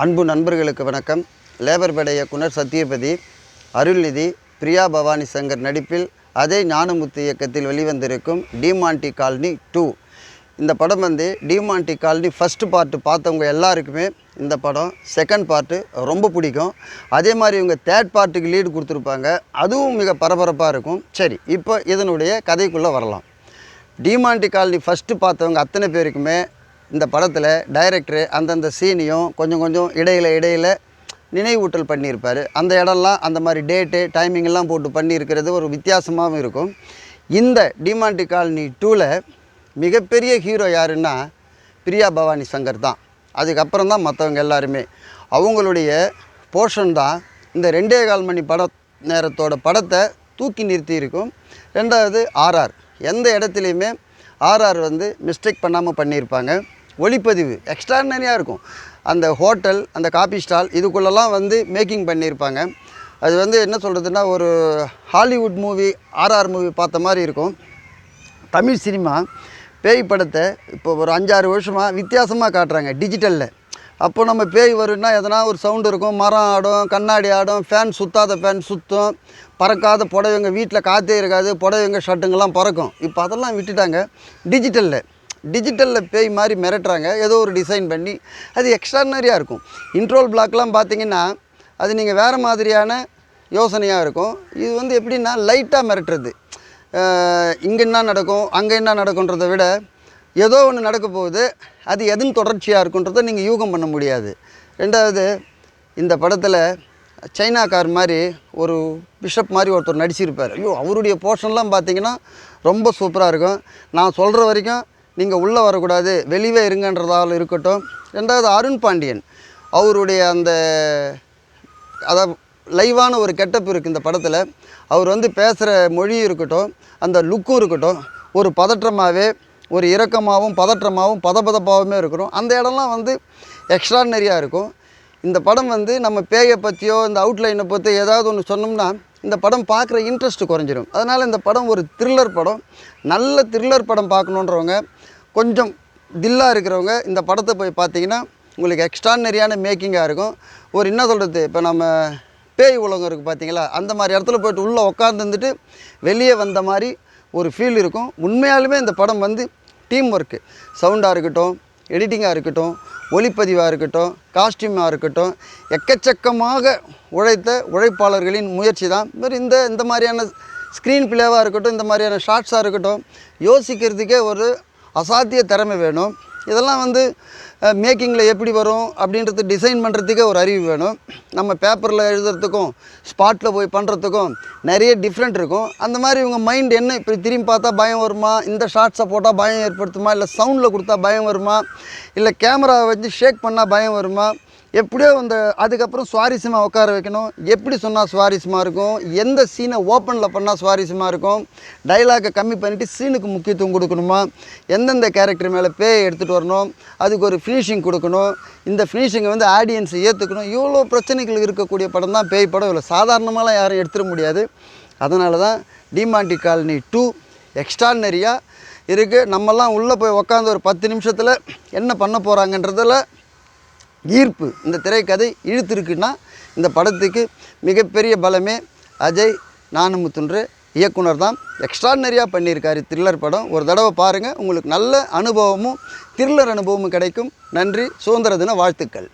அன்பு நண்பர்களுக்கு வணக்கம். லேபர் படை இயக்குனர் சத்யபதி, அருள்நிதி, பிரியா பவானி சங்கர் நடிப்பில் அதே ஞானமுத்து இயக்கத்தில் வெளிவந்திருக்கும் டிமாண்டி காலனி 2. இந்த படம் டிமாண்டி காலனி ஃபஸ்ட்டு பார்ட்டு பார்த்தவங்க எல்லாருக்குமே இந்த படம் செகண்ட் பார்ட்டு ரொம்ப பிடிக்கும். அதே மாதிரி இவங்க தேர்ட் பார்ட்டுக்கு லீடு கொடுத்துருப்பாங்க, அதுவும் மிக பரபரப்பாக இருக்கும். சரி, இப்போ இதனுடைய கதைக்குள்ளே வரலாம். டிமாண்டி காலனி ஃபஸ்ட்டு பார்த்தவங்க அத்தனை பேருக்குமே இந்த படத்தில் டைரக்டரு அந்தந்த சீனையும் கொஞ்சம் இடையில் நினைவூட்டல் பண்ணியிருப்பார். அந்த இடம்லாம் அந்த மாதிரி டேட்டு டைமிங்கெல்லாம் போட்டு பண்ணியிருக்கிறது ஒரு வித்தியாசமாகவும் இருக்கும். இந்த டிமாண்டி காலனி 2ல் மிகப்பெரிய ஹீரோ யாருன்னா பிரியா பவானி சங்கர் தான். அதுக்கப்புறம் தான் மற்றவங்க எல்லாருமே. அவங்களுடைய போர்ஷன் தான் இந்த 2.25 மணி நேரத்தோட படத்தை தூக்கி நிறுத்தி இருக்கும். ரெண்டாவது ஆர்ஆர், எந்த இடத்துலையுமே ஆர்ஆர் மிஸ்டேக் பண்ணாமல் பண்ணியிருப்பாங்க. ஒளிப்பதிவு எக்ஸ்ட்ரானரியாக இருக்கும். அந்த ஹோட்டல், அந்த காபி ஸ்டால், இதுக்குள்ளெல்லாம் மேக்கிங் பண்ணியிருப்பாங்க. அது என்ன சொல்கிறதுன்னா, ஒரு ஹாலிவுட் மூவி, ஆர்ஆர் மூவி பார்த்த மாதிரி இருக்கும். தமிழ் சினிமா பேய் படத்தை இப்போ ஒரு 5-6 வருஷமாக வித்தியாசமாக காட்டுறாங்க டிஜிட்டலில். அப்போ நம்ம பேய் வருன்னா எதனா ஒரு சவுண்டு இருக்கும், மரம் ஆடும், கண்ணாடி ஆடும், ஃபேன் சுற்றாத ஃபேன் சுற்றும், பறக்காத புடவைங்க, வீட்டில் காற்றே இருக்காது, புடவைங்க ஷர்ட்டுங்கெல்லாம் பறக்கும். இப்போ அதெல்லாம் விட்டுட்டாங்க. டிஜிட்டலில் பேய் மாதிரி மிரட்டுறாங்க, ஏதோ ஒரு டிசைன் பண்ணி. அது எக்ஸ்ட்ரானரியாக இருக்கும். இன்ட்ரோல் பிளாக்லாம் பார்த்திங்கன்னா அது நீங்கள் வேறு மாதிரியான யோசனையாக இருக்கும். இது எப்படின்னா லைட்டாக மிரட்டுறது. இங்கே என்ன நடக்கும், அங்கே என்ன நடக்குன்றதை விட ஏதோ ஒன்று நடக்க போகுது, அது எதுவும் தொடர்ச்சியாக இருக்குன்றதை நீங்கள் யூகம் பண்ண முடியாது. ரெண்டாவது, இந்த படத்தில் சைனாக்கார் மாதிரி ஒரு பிஷப் மாதிரி ஒருத்தர் நடிச்சிருப்பார். ஐயோ, அவருடைய போர்ஷன்லாம் பார்த்திங்கன்னா ரொம்ப சூப்பராக இருக்கும். நான் சொல்கிற வரைக்கும் நீங்கள் உள்ளே வரக்கூடாது, வெளியே இருங்கன்றதால் இருக்கட்டும். ரெண்டாவது, அருண் பாண்டியன், அவருடைய அந்த அதாவது லைவான ஒரு கெட்டப் இருக்குது இந்த படத்தில். அவர் பேசுகிற மொழி இருக்கட்டும், அந்த லுக்கும் இருக்கட்டும், ஒரு பதற்றமாகவே, ஒரு இரக்கமாகவும் பதற்றமாகவும் பதப்பதப்பாகவுமே இருக்கணும். அந்த இடம்லாம் எக்ஸ்ட்ரானரியாக இருக்கும். இந்த படம் நம்ம பேயை பற்றியோ இந்த அவுட்லைனை பற்றி ஏதாவது ஒன்று சொன்னோம்னா இந்த படம் பார்க்குற இன்ட்ரெஸ்ட்டு குறைஞ்சிடும். அதனால் இந்த படம் ஒரு த்ரில்லர் படம். நல்ல த்ரில்லர் படம் பார்க்கணுன்றவங்க, கொஞ்சம் தில்லாக இருக்கிறவங்க இந்த படத்தை போய் பார்த்தீங்கன்னா உங்களுக்கு எக்ஸ்ட்ரானரியான மேக்கிங்காக இருக்கும். ஒரு என்ன சொல்கிறது, இப்போ நம்ம பேய் உலகம் இருக்குது பார்த்தீங்களா, அந்த மாதிரி இடத்துல போய்ட்டு உள்ளே உட்காந்துருந்துட்டு வெளியே வந்த மாதிரி ஒரு ஃபீல் இருக்கும். உண்மையாலுமே இந்த படம் டீம் ஒர்க்கு, சவுண்டாக இருக்கட்டும், எடிட்டிங்காக இருக்கட்டும், ஒளிப்பதிவாக இருக்கட்டும், காஸ்டியூமாக இருக்கட்டும், எக்கச்சக்கமாக உழைத்த உழைப்பாளர்களின் முயற்சி தான். இந்த மாதிரியான ஸ்க்ரீன் பிளேவாக இருக்கட்டும், இந்த மாதிரியான ஷார்ட்ஸாக இருக்கட்டும், யோசிக்கிறதுக்கே ஒரு அசாத்திய திறமை வேணும். இதெல்லாம் மேக்கிங்கில் எப்படி வரும் அப்படின்றது டிசைன் பண்ணுறதுக்கே ஒரு அறிவு வேணும். நம்ம பேப்பரில் எழுதுறதுக்கும் ஸ்பாட்டில் போய் பண்ணுறதுக்கும் நிறைய டிஃப்ரெண்ட் இருக்கும். அந்த மாதிரி இவங்க மைண்ட் என்ன, இப்படி திரும்பி பார்த்தா பயம் வருமா, இந்த ஷார்ட்ஸை போட்டால் பயம் ஏற்படுத்துமா, இல்லை சவுண்டில் கொடுத்தா பயம் வருமா, இல்லை கேமராவை ஷேக் பண்ணால் பயம் வருமா, எப்படியோ அதுக்கப்புறம் சுவாரஸ்யமாக உட்கார வைக்கணும். எப்படி சொன்னால் சுவாரஸ்யமாக இருக்கும், எந்த சீனை ஓப்பனில் பண்ணால் சுவாரஸ்யமாக இருக்கும், டைலாக்கை கம்மி பண்ணிவிட்டு சீனுக்கு முக்கியத்துவம் கொடுக்கணுமா, எந்தெந்த கேரக்டர் மேலே பேயை எடுத்துகிட்டு வரணும், அதுக்கு ஒரு ஃபினிஷிங் கொடுக்கணும், இந்த ஃபினிஷிங்கை ஆடியன்ஸை ஏற்றுக்கணும். இவ்வளோ பிரச்சனைகள் இருக்கக்கூடிய படம் தான் பேய் படம். இவ்வளோ சாதாரணமாலாம் யாரும் எடுத்துட முடியாது. அதனால தான் டிமாண்டி காலனி 2 எக்ஸ்ட்ரானரியாக இருக்குது. நம்மலாம் உள்ளே போய் உக்காந்து ஒரு 10 நிமிஷத்தில் என்ன பண்ண போகிறாங்கன்றதில் ஈர்ப்பு இந்த திரைக்கதை இழுத்துருக்குன்னா இந்த படத்துக்கு மிகப்பெரிய பலமே அஜய் ஞானமுத்துன்ற இயக்குனர் தான். எக்ஸ்ட்ரானரியாக பண்ணியிருக்காரு த்ரில்லர் படம். ஒரு தடவை பாருங்கள், உங்களுக்கு நல்ல அனுபவமும் த்ரில்லர் அனுபவமும் கிடைக்கும். நன்றி. சுதந்திர தின வாழ்த்துக்கள்.